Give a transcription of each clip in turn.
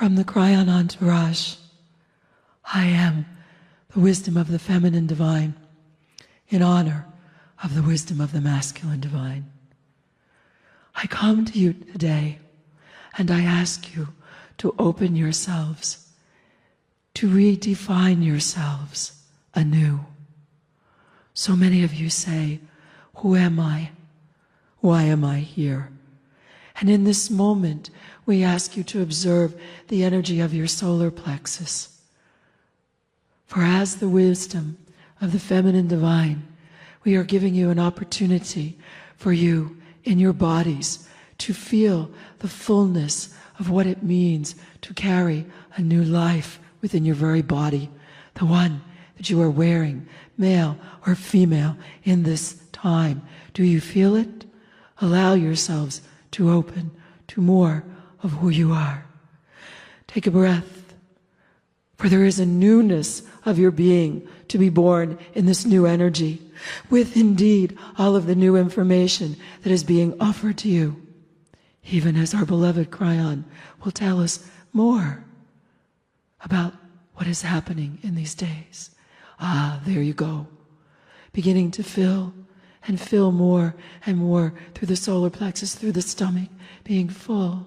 from the Kryon entourage, I am the wisdom of the feminine divine in honor of the wisdom of the masculine divine. I come to you today and I ask you to open yourselves, to redefine yourselves anew. So many of you say, who am I? Why am I here? And in this moment, we ask you to observe the energy of your solar plexus. For as the wisdom of the feminine divine, we are giving you an opportunity for you in your bodies to feel the fullness of what it means to carry a new life within your very body, the one that you are wearing, male or female, in this time. Do you feel it? Allow yourselves to open to more of who you are. Take a breath, for there is a newness of your being to be born in this new energy, with indeed all of the new information that is being offered to you, even as our beloved Kryon will tell us more about what is happening in these days. Ah, there you go. Beginning to fill and fill more and more through the solar plexus, through the stomach, being full.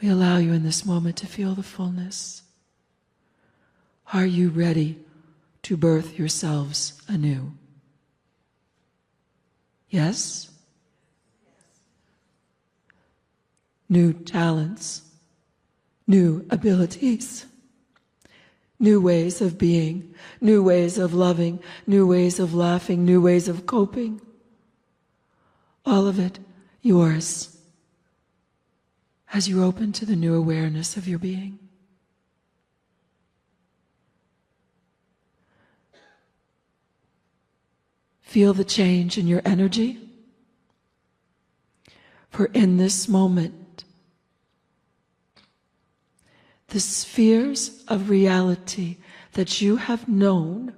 We allow you in this moment to feel the fullness. Are you ready to birth yourselves anew? Yes? New talents, new abilities, new ways of being, new ways of loving, new ways of laughing, new ways of coping. All of it yours as you open to the new awareness of your being. Feel the change in your energy. For in this moment, the spheres of reality that you have known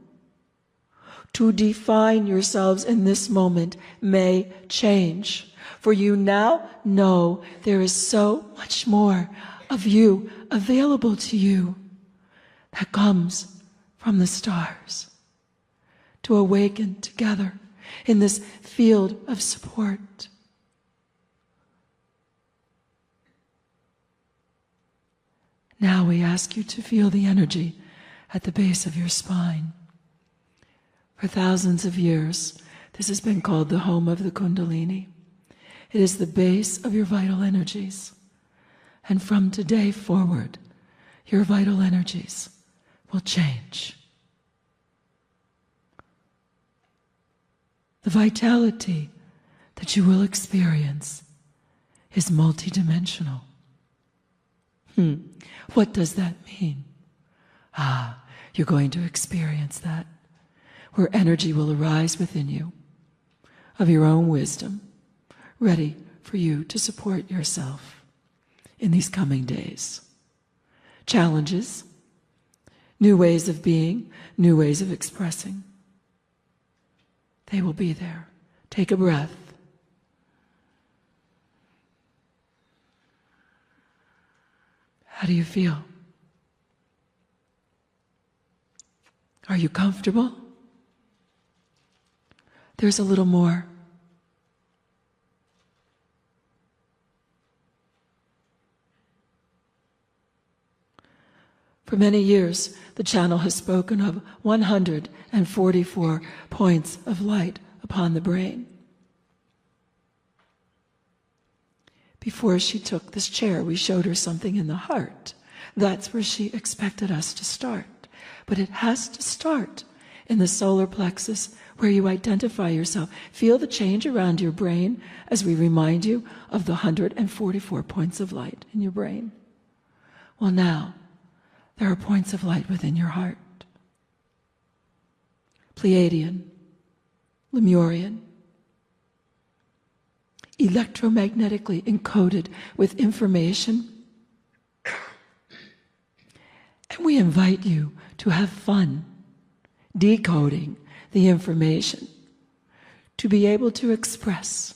to define yourselves in this moment may change. For you now know there is so much more of you available to you that comes from the stars to awaken together in this field of support. Now we ask you to feel the energy at the base of your spine. For thousands of years, this has been called the home of the Kundalini. It is the base of your vital energies. And from today forward, your vital energies will change. The vitality that you will experience is multidimensional. What does that mean? You're going to experience that, where energy will arise within you of your own wisdom, ready for you to support yourself in these coming days. Challenges, new ways of being, new ways of expressing. They will be there. Take a breath. How do you feel? Are you comfortable? There's a little more. For many years, the channel has spoken of 144 points of light upon the brain. Before she took this chair, we showed her something in the heart. That's where she expected us to start. But it has to start in the solar plexus, where you identify yourself. Feel the change around your brain as we remind you of the 144 points of light in your brain. Well, now, there are points of light within your heart. Pleiadian, Lemurian, electromagnetically encoded with information. And we invite you to have fun decoding the information, to be able to express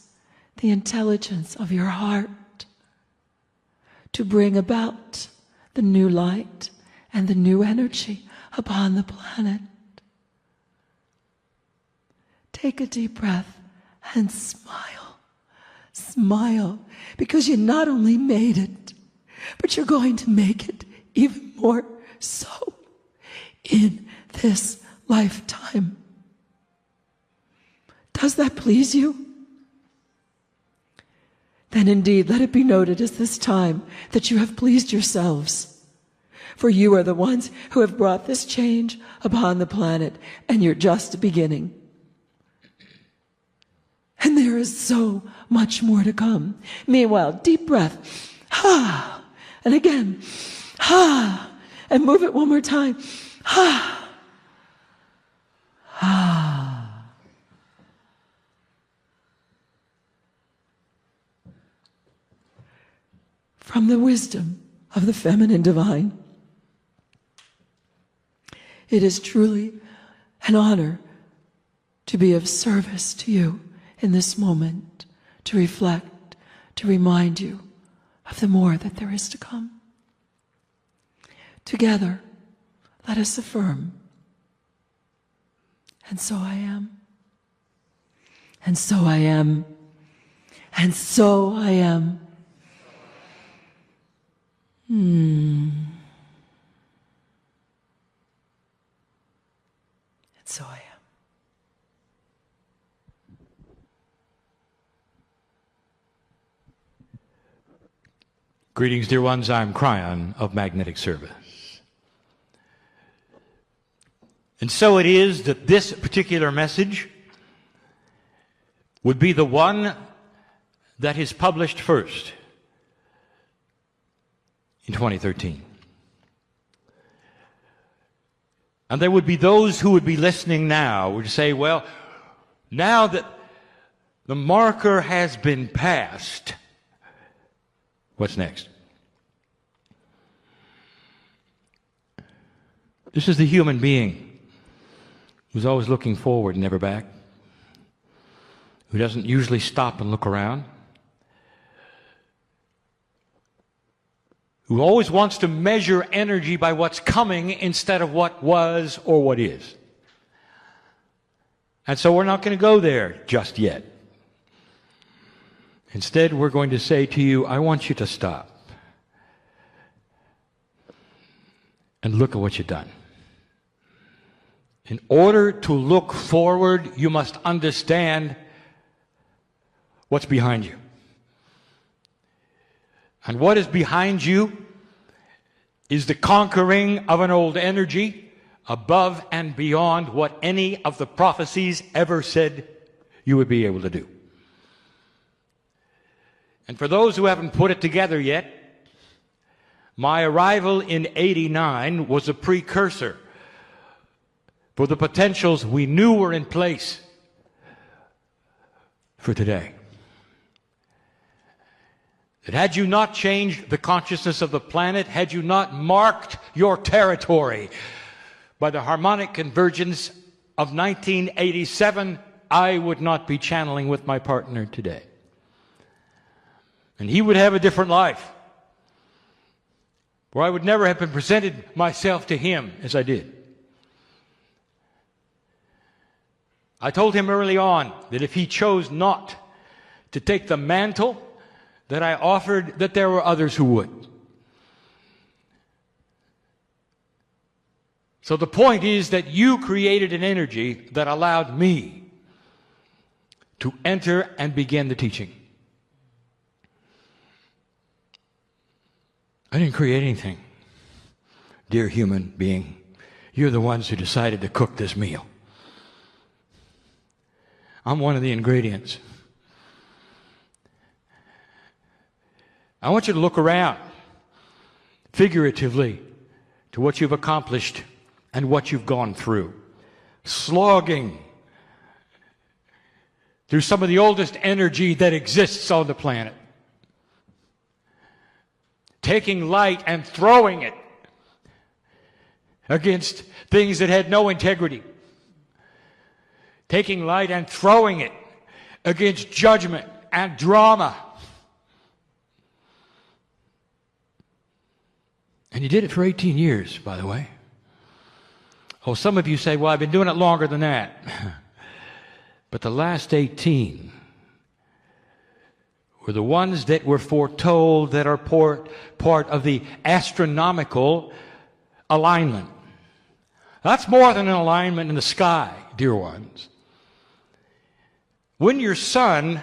the intelligence of your heart to bring about the new light and the new energy upon the planet. Take a deep breath and smile. Smile, because you not only made it, but you're going to make it even more so in this lifetime. Does that please you? Then indeed, let it be noted at this time that you have pleased yourselves. For you are the ones who have brought this change upon the planet, and you're just beginning. And there is so much more to come. Meanwhile, deep breath. Ha! And again. Ha! And move it one more time. Ha! Ha! From the wisdom of the feminine divine, it is truly an honor to be of service to you in this moment, to reflect, to remind you of the more that there is to come. Together, let us affirm, and so I am, and so I am, and so I am. And so I am. Greetings, dear ones. I'm Kryon of Magnetic Service. And so it is that this particular message would be the one that is published first in 2013. And there would be those who would be listening now would say, well, now that the marker has been passed, what's next? This is the human being who's always looking forward and never back, who doesn't usually stop and look around, who always wants to measure energy by what's coming instead of what was or what is. And so we're not going to go there just yet. Instead, we're going to say to you, I want you to stop and look at what you've done. In order to look forward, you must understand what's behind you. And what is behind you is the conquering of an old energy above and beyond what any of the prophecies ever said you would be able to do. And for those who haven't put it together yet, my arrival in '89 was a precursor for the potentials we knew were in place for today. That had you not changed the consciousness of the planet, had you not marked your territory by the harmonic convergence of 1987, I would not be channeling with my partner today. And he would have a different life, where I would never have been presented myself to him as I did. I told him early on that if he chose not to take the mantle that I offered, that there were others who would. So the point is that you created an energy that allowed me to enter and begin the teaching. I didn't create anything, dear human being. You're the ones who decided to cook this meal. I'm one of the ingredients. I want you to look around, figuratively, to what you've accomplished and what you've gone through. Slogging through some of the oldest energy that exists on the planet. Taking light and throwing it against things that had no integrity. Taking light and throwing it against judgment and drama. And you did it for 18 years, by the way. Oh, some of you say, well, I've been doing it longer than that. But the last 18 were the ones that were foretold, that are part of the astronomical alignment. That's more than an alignment in the sky, dear ones. When your sun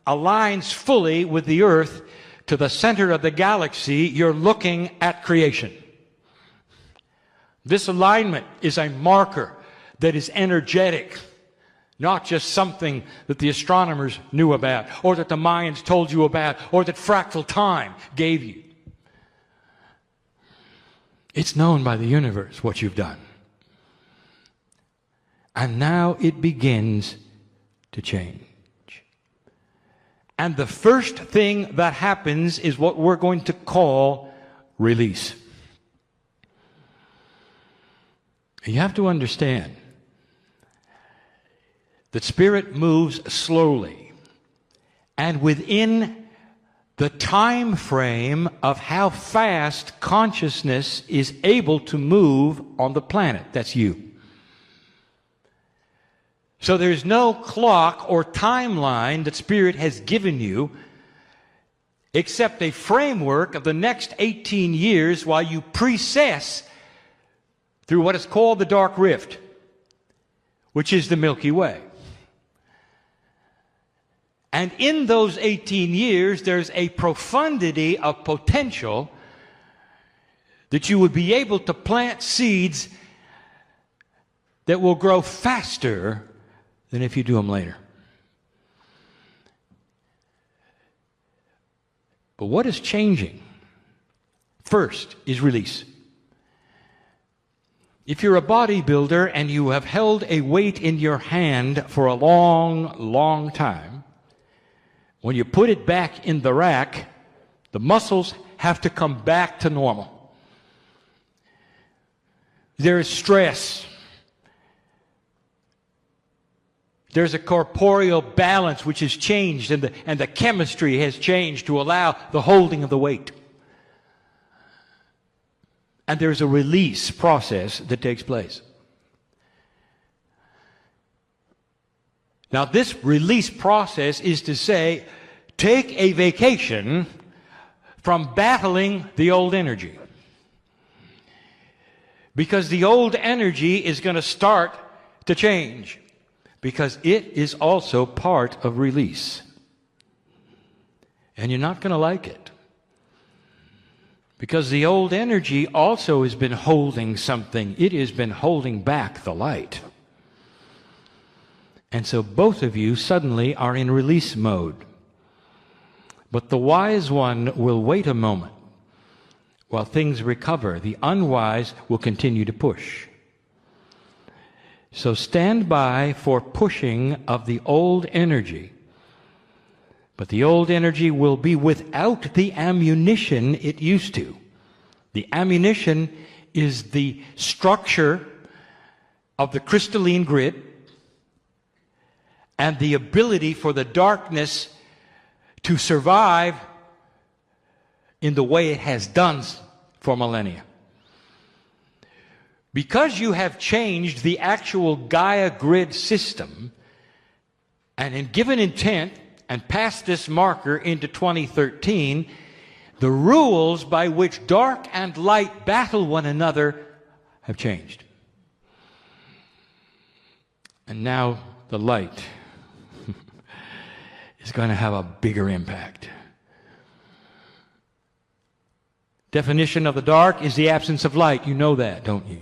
aligns fully with the earth to the center of the galaxy, you're looking at creation. This alignment is a marker that is energetic, not just something that the astronomers knew about, or that the Mayans told you about, or that fractal time gave you. It's known by the universe what you've done. And now it begins to change. And the first thing that happens is what we're going to call release. You have to understand that spirit moves slowly, and within the time frame of how fast consciousness is able to move on the planet. That's you. So there's no clock or timeline that Spirit has given you except a framework of the next 18 years while you precess through what is called the dark rift, which is the Milky Way. And in those 18 years, there's a profundity of potential that you would be able to plant seeds that will grow faster than if you do them later. But what is changing? First is release. If you're a bodybuilder and you have held a weight in your hand for a long, long time, when you put it back in the rack, the muscles have to come back to normal. There is stress. There's a corporeal balance which has changed, and the chemistry has changed to allow the holding of the weight. And there's a release process that takes place. Now, this release process is to say, take a vacation from battling the old energy. Because the old energy is going to start to change. Because it is also part of release. And you're not going to like it. Because the old energy also has been holding something. It has been holding back the light. And so both of you suddenly are in release mode. But the wise one will wait a moment while things recover. The unwise will continue to push. So stand by for pushing of the old energy. But the old energy will be without the ammunition it used to. The ammunition is the structure of the crystalline grid and the ability for the darkness to survive in the way it has done for millennia. Because you have changed the actual Gaia grid system, and in given intent, and passed this marker into 2013, the rules by which dark and light battle one another have changed. And now the light is going to have a bigger impact. Definition of the dark is the absence of light. You know that, don't you?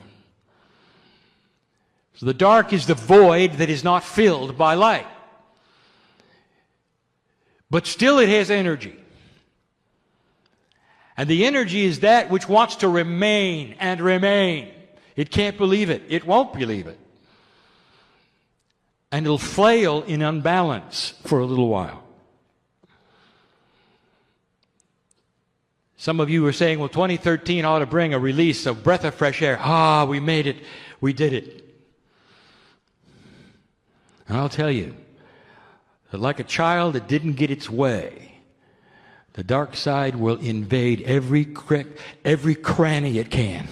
So the dark is the void that is not filled by light. But still it has energy. And the energy is that which wants to remain and remain. It can't believe it. It won't believe it. And it'll flail in unbalance for a little while. Some of you are saying, well, 2013 ought to bring a release, a breath of fresh air. Ah, we made it. We did it. And I'll tell you, that like a child that didn't get its way, the dark side will invade every cranny it can.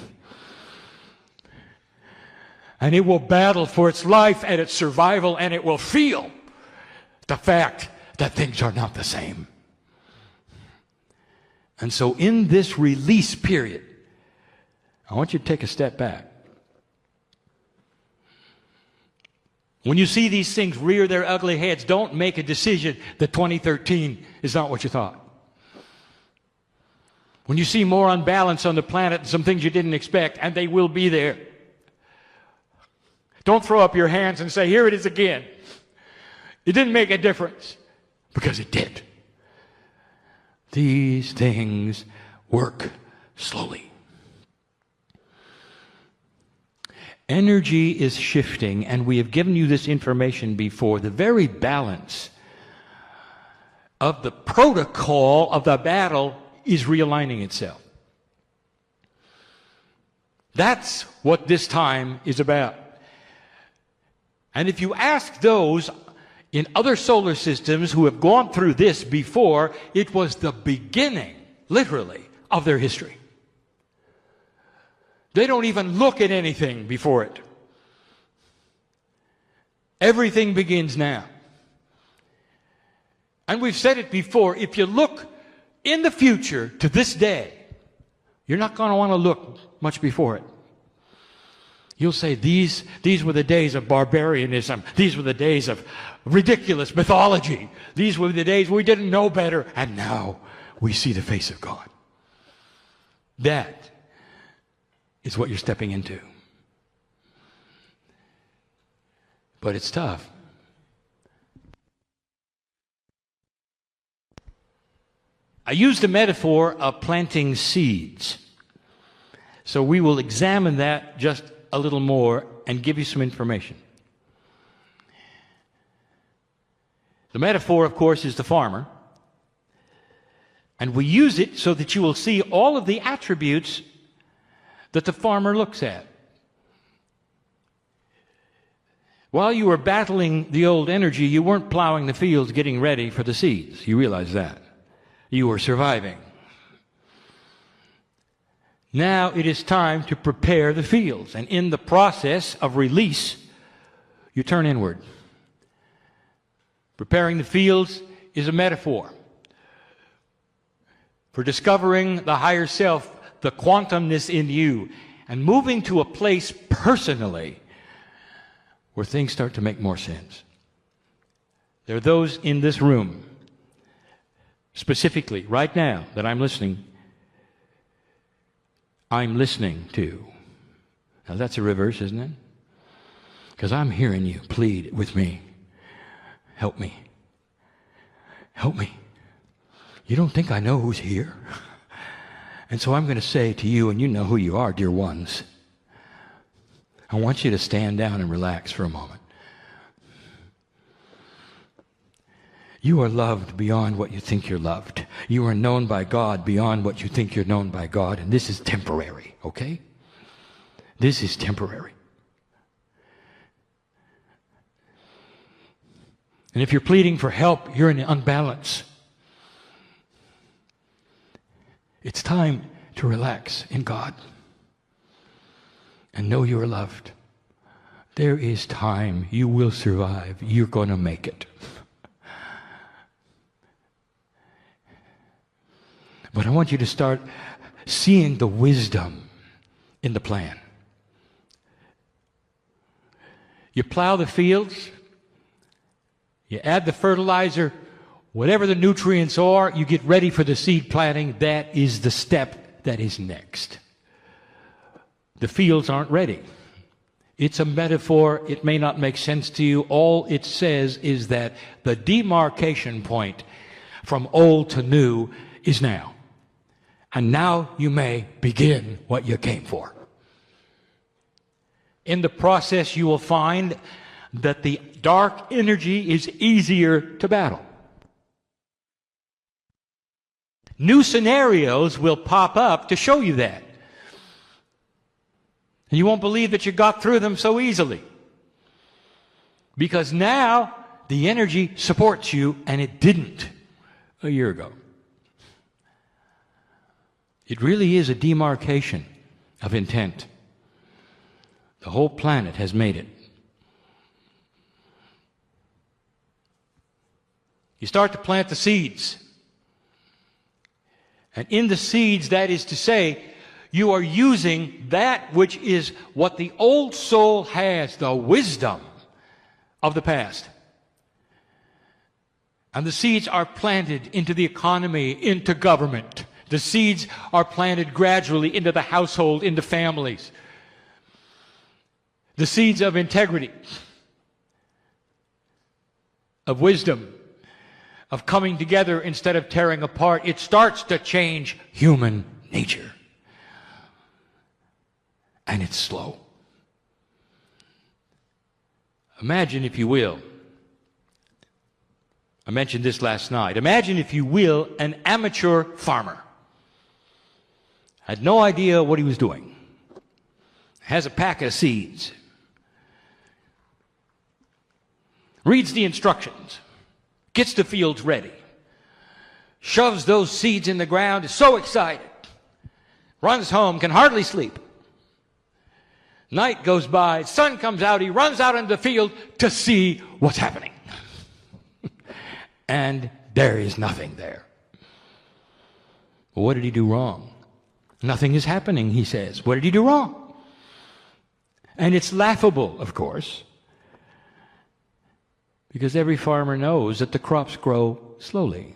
And it will battle for its life and its survival, and it will feel the fact that things are not the same. And so in this release period, I want you to take a step back. When you see these things rear their ugly heads, don't make a decision that 2013 is not what you thought. When you see more unbalance on the planet and some things you didn't expect, and they will be there, don't throw up your hands and say, here it is again. It didn't make a difference, because it did. These things work slowly. Energy is shifting, and we have given you this information before. The very balance of the protocol of the battle is realigning itself. That's what this time is about. And if you ask those in other solar systems who have gone through this before, it was the beginning, literally, of their history. They don't even look at anything before it. Everything begins now. And we've said it before, if you look in the future to this day, you're not going to want to look much before it. You'll say, these were the days of barbarianism. These were the days of ridiculous mythology. These were the days we didn't know better. And now we see the face of God. That is what you're stepping into. But it's tough. I used the metaphor of planting seeds. So we will examine that just a little more and give you some information. The metaphor, of course, is the farmer. And we use it so that you will see all of the attributes that the farmer looks at. While you were battling the old energy, you weren't plowing the fields getting ready for the seeds. You realize that. You were surviving. Now it is time to prepare the fields. And in the process of release, you turn inward. Preparing the fields is a metaphor for discovering the higher self, the quantumness in you, and moving to a place personally where things start to make more sense. There are those in this room, specifically right now, that I'm listening to. Now that's a reverse, isn't it? Because I'm hearing you plead with me. Help me. Help me. You don't think I know who's here? And so I'm going to say to you, and you know who you are, dear ones, I want you to stand down and relax for a moment. You are loved beyond what you think you're loved. You are known by God beyond what you think you're known by God, and this is temporary, okay? This is temporary. And if you're pleading for help, you're in unbalance. It's time to relax in God and know you are loved. There is time. You will survive. You're going to make it. But I want you to start seeing the wisdom in the plan. You plow the fields, you add the fertilizer, whatever the nutrients are, you get ready for the seed planting. That is the step that is next. The fields aren't ready. It's a metaphor. It may not make sense to you. All it says is that the demarcation point from old to new is now. And now you may begin what you came for. In the process, you will find that the dark energy is easier to battle. New scenarios will pop up to show you that. And you won't believe that you got through them so easily. Because now the energy supports you, and it didn't a year ago. It really is a demarcation of intent. The whole planet has made it. You start to plant the seeds. And in the seeds, that is to say, you are using that which is what the old soul has, the wisdom of the past. And the seeds are planted into the economy, into government. The seeds are planted gradually into the household, into families. The seeds of integrity, of wisdom, of coming together instead of tearing apart. It starts to change human nature. And it's slow. Imagine, if you will, I mentioned this last night. Imagine, if you will, an amateur farmer. Had no idea what he was doing. Has a packet of seeds. Reads the instructions. Gets the fields ready. Shoves those seeds in the ground. Is so excited. Runs home. Can hardly sleep. Night goes by. Sun comes out. He runs out into the field to see what's happening. And there is nothing there. Well, what did he do wrong? Nothing is happening, he says. What did he do wrong? And it's laughable, of course, because every farmer knows that the crops grow slowly.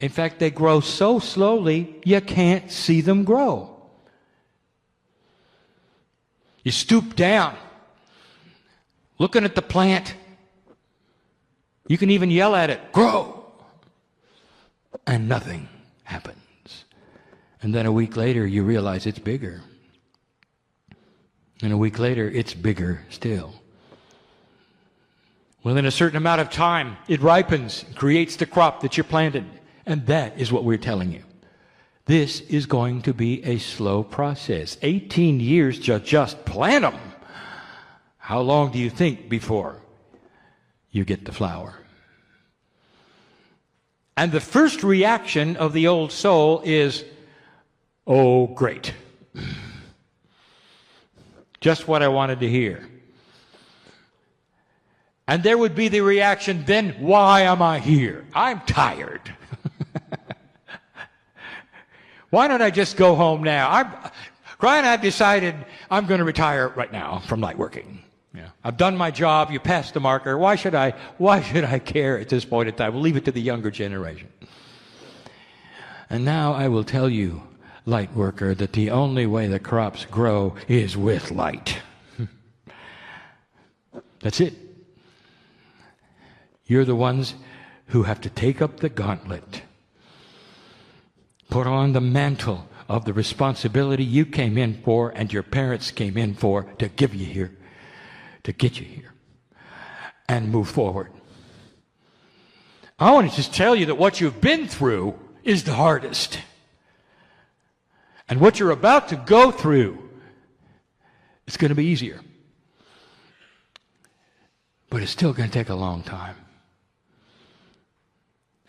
In fact, they grow so slowly, you can't see them grow. You stoop down, looking at the plant. You can even yell at it, grow, and nothing happens. And then a week later, you realize it's bigger. And a week later, it's bigger still. Within a certain amount of time, it ripens, creates the crop that you planted. And that is what we're telling you. This is going to be a slow process. 18 years to just plant them. How long do you think before you get the flower? And the first reaction of the old soul is, oh, great. Just what I wanted to hear. And there would be the reaction, then why am I here? I'm tired. Why don't I just go home now? Kryon, I've decided I'm going to retire right now from light working. Yeah. I've done my job. You passed the marker. Why should I care at this point in time? We'll leave it to the younger generation. And now I will tell you, light worker, that the only way the crops grow is with light. That's it. You're the ones who have to take up the gauntlet. Put on the mantle of the responsibility you came in for and your parents came in for to give you here, to get you here, and move forward. I want to just tell you that what you've been through is the hardest. And what you're about to go through is going to be easier. But it's still going to take a long time.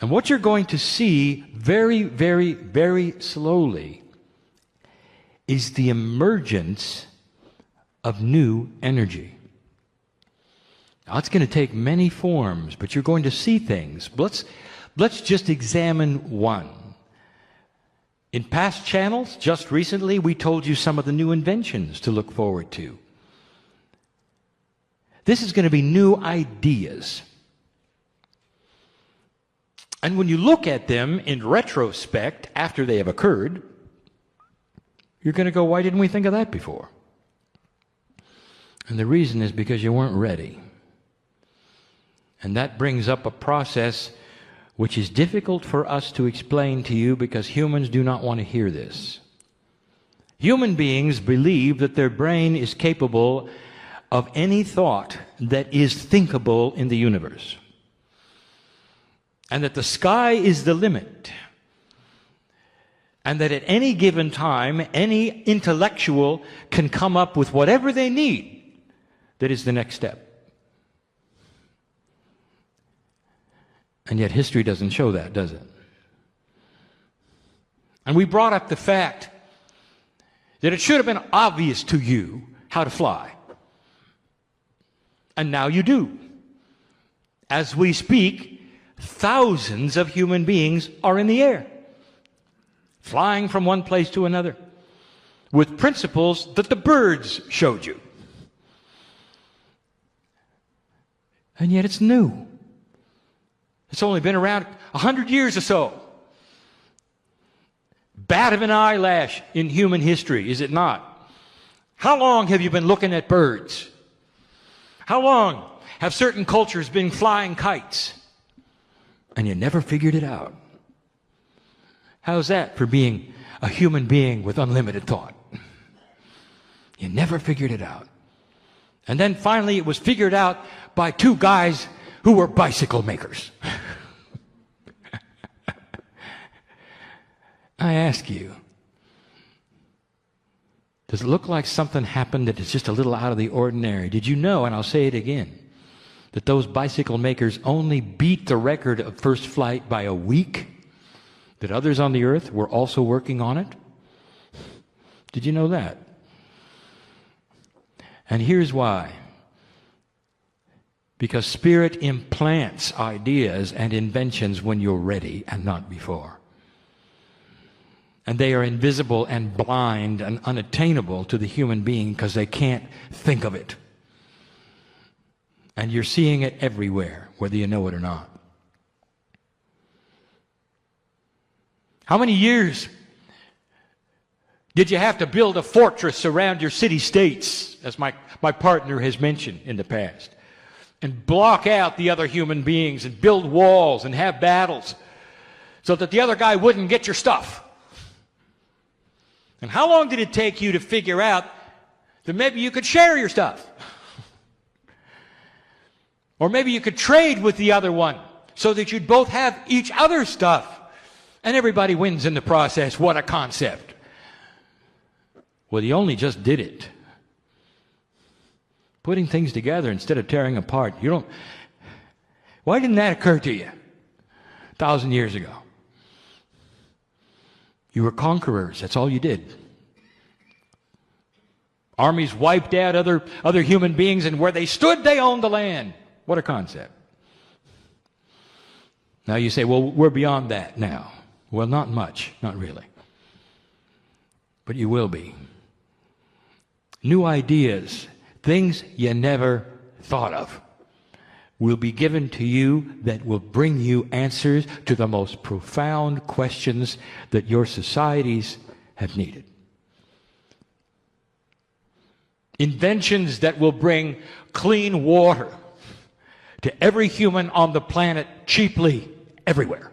And what you're going to see very, very, very slowly is the emergence of new energy. Now, it's going to take many forms, but you're going to see things. Let's just examine one. In past channels, just recently, we told you some of the new inventions to look forward to. This is going to be new ideas. And when you look at them in retrospect, after they have occurred, you're going to go, why didn't we think of that before? And the reason is because you weren't ready. And that brings up a process which is difficult for us to explain to you because humans do not want to hear this. Human beings believe that their brain is capable of any thought that is thinkable in the universe. And that the sky is the limit. And that at any given time, any intellectual can come up with whatever they need that is the next step. And yet history doesn't show that, does it? And we brought up the fact that it should have been obvious to you how to fly. And now you do. As we speak, thousands of human beings are in the air, flying from one place to another, with principles that the birds showed you. And yet it's new. It's only been around 100 years or so. Bat of an eyelash in human history, is it not? How long have you been looking at birds? How long have certain cultures been flying kites? And you never figured it out. How's that for being a human being with unlimited thought? You never figured it out. And then finally it was figured out by two guys who were bicycle makers. I ask you, does it look like something happened that is just a little out of the ordinary? Did you know, and I'll say it again, that those bicycle makers only beat the record of first flight by a week? That others on the earth were also working on it? Did you know that? And here's why. Because Spirit implants ideas and inventions when you're ready and not before. And they are invisible and blind and unattainable to the human being because they can't think of it. And you're seeing it everywhere, whether you know it or not. How many years did you have to build a fortress around your city-states, as my partner has mentioned in the past, and block out the other human beings and build walls and have battles so that the other guy wouldn't get your stuff? And how long did it take you to figure out that maybe you could share your stuff? Or maybe you could trade with the other one so that you'd both have each other's stuff. And everybody wins in the process. What a concept. Well, you only just did it. Putting things together instead of tearing apart. Why didn't that occur to you 1,000 years ago? You were conquerors. That's all you did. Armies wiped out other human beings, and where they stood, they owned the land. What a concept. Now you say, well, we're beyond that now. Well, not much. Not really. But you will be. New ideas, things you never thought of, will be given to you that will bring you answers to the most profound questions that your societies have needed. Inventions that will bring clean water to every human on the planet cheaply everywhere.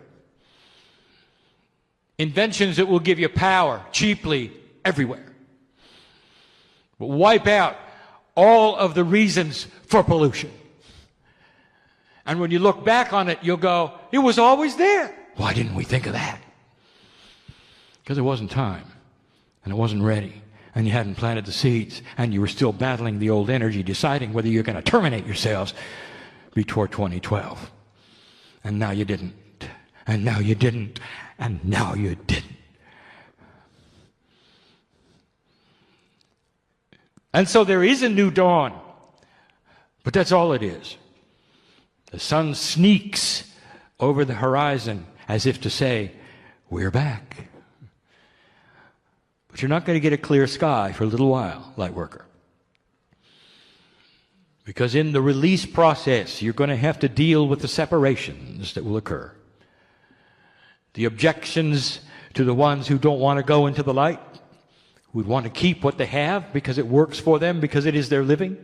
Inventions that will give you power cheaply everywhere. But wipe out all of the reasons for pollution. And when you look back on it, you'll go, it was always there. Why didn't we think of that? Because it wasn't time, and it wasn't ready, and you hadn't planted the seeds, and you were still battling the old energy, deciding whether you're going to terminate yourselves before 2012. And now you didn't, and now you didn't, and now you didn't. And so there is a new dawn, but that's all it is. The sun sneaks over the horizon as if to say, we're back. But you're not going to get a clear sky for a little while, light worker. Because in the release process, you're going to have to deal with the separations that will occur. The objections to the ones who don't want to go into the light, who want to keep what they have because it works for them, because it is their living.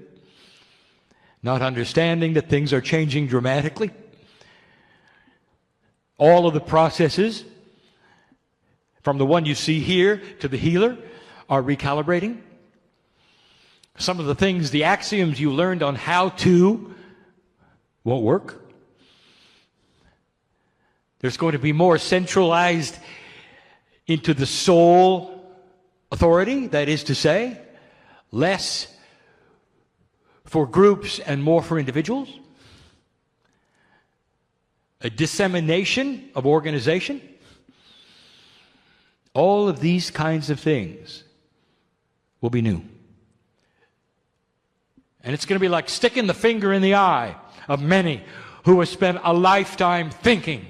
Not understanding that things are changing dramatically. All of the processes, from the one you see here to the healer, are recalibrating. Some of the things, the axioms you learned on how to, won't work. There's going to be more centralized into the soul authority, that is to say, less for groups and more for individuals. a dissemination of organization. All of these kinds of things will be new. And it's going to be like sticking the finger in the eye of many who have spent a lifetime thinking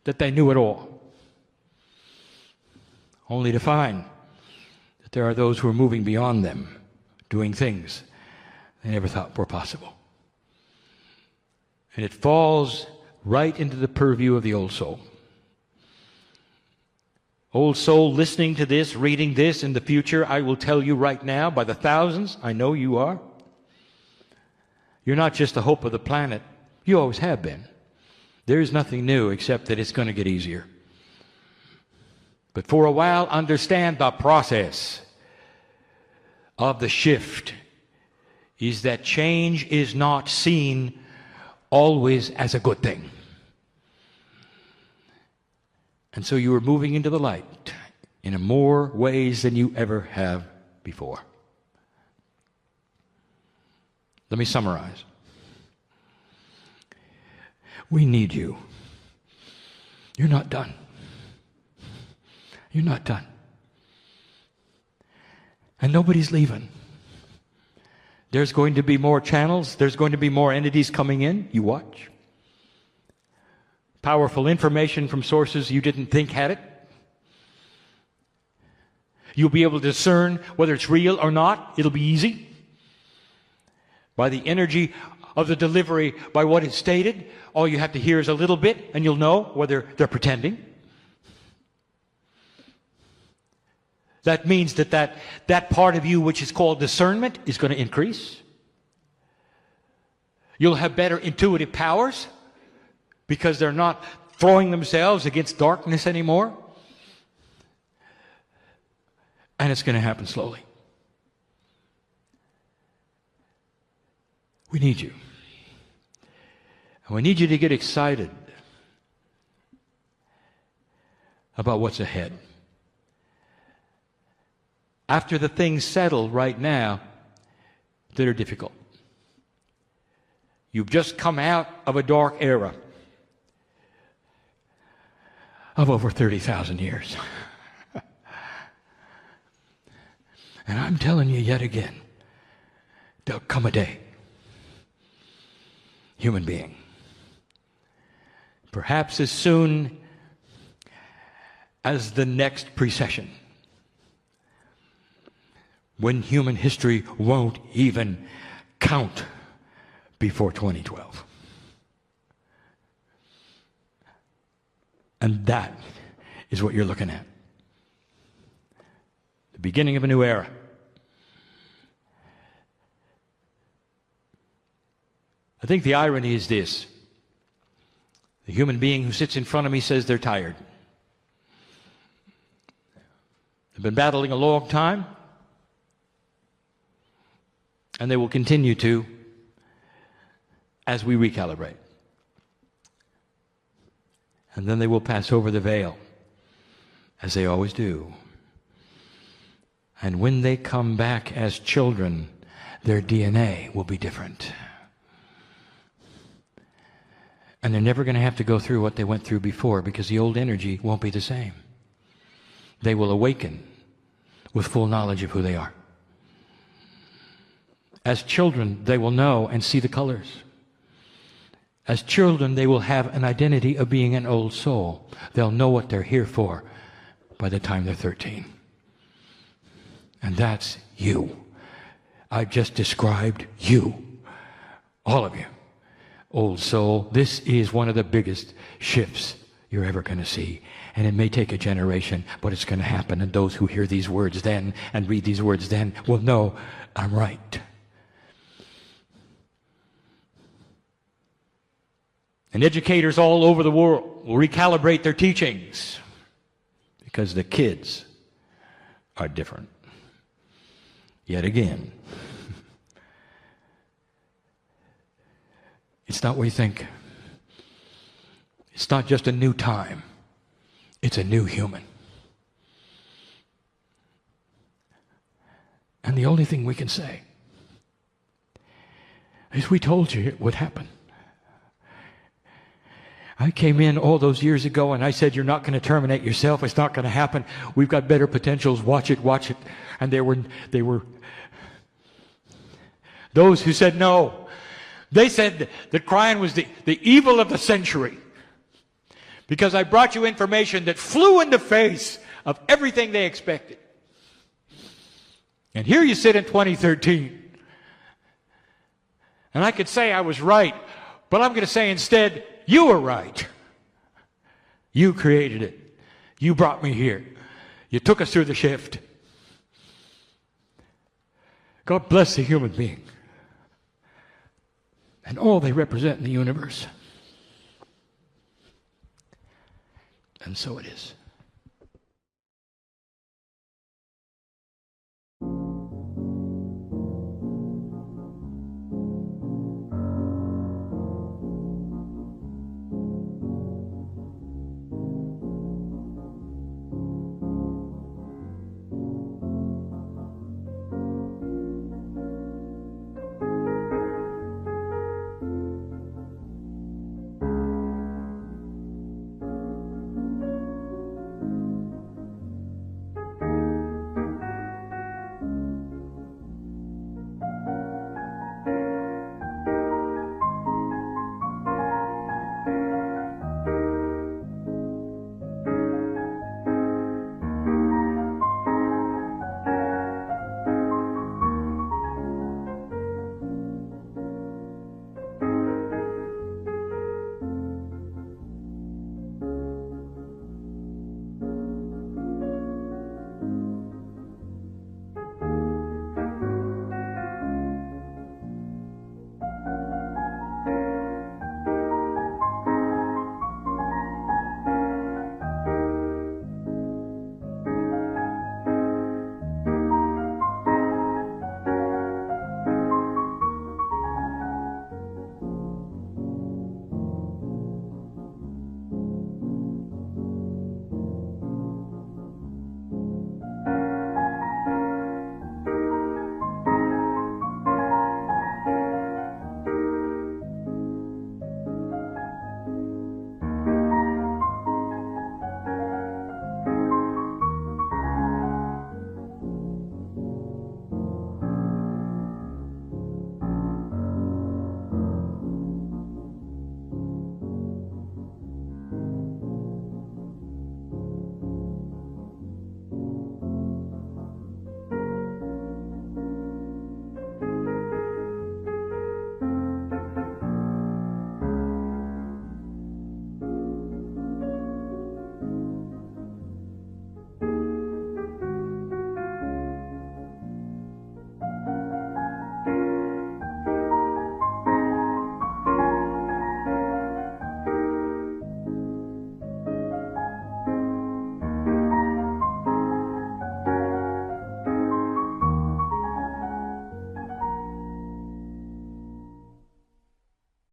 that they knew it all, only to find that there are those who are moving beyond them, doing things they never thought were possible. And it falls right into the purview of the old soul. Old soul listening to this, reading this in the future, I will tell you right now, by the thousands, I know you are. You're not just the hope of the planet. You always have been. There is nothing new except that it's going to get easier. But for a while, understand the process of the shift is that change is not seen always as a good thing. And so you are moving into the light in more ways than you ever have before. Let me summarize. We need you. You're not done. You're not done. And nobody's leaving. There's going to be more channels. There's going to be more entities coming in. You watch. Powerful information from sources you didn't think had it. You'll be able to discern whether it's real or not. It'll be easy. By the energy of the delivery, by what is stated, all you have to hear is a little bit, and you'll know whether they're pretending. That means that part of you which is called discernment is going to increase. You'll have better intuitive powers because they're not throwing themselves against darkness anymore. And it's going to happen slowly. We need you. And we need you to get excited about what's ahead. After the things settle right now that are difficult. You've just come out of a dark era of over 30,000 years. And I'm telling you yet again, there'll come a day, human being, perhaps as soon as the next precession, when human history won't even count before 2012. And that is what you're looking at. The beginning of a new era. I think the irony is this. The human being who sits in front of me says they're tired. They've been battling a long time. And they will continue to as we recalibrate. And then they will pass over the veil, as they always do. And when they come back as children, their DNA will be different. And they're never going to have to go through what they went through before because the old energy won't be the same. They will awaken with full knowledge of who they are. As children, they will know and see the colors. As children, they will have an identity of being an old soul. They'll know what they're here for by the time they're 13. And that's you. I just described you. All of you. Old soul, this is one of the biggest shifts you're ever going to see. And it may take a generation, but it's going to happen. And those who hear these words then and read these words then will know I'm right. And educators all over the world will recalibrate their teachings because the kids are different. Yet again, it's not what you think. It's not just a new time. It's a new human. And the only thing we can say is we told you it would happen. I came in all those years ago and I said, you're not going to terminate yourself. It's not going to happen. We've got better potentials. Watch it, watch it. And they were those who said no. They said that Kryon was the evil of the century because I brought you information that flew in the face of everything they expected. And here you sit in 2013. And I could say I was right, but I'm going to say instead, you were right. You created it. You brought me here. You took us through the shift. God bless the human being and all they represent in the universe. And so it is.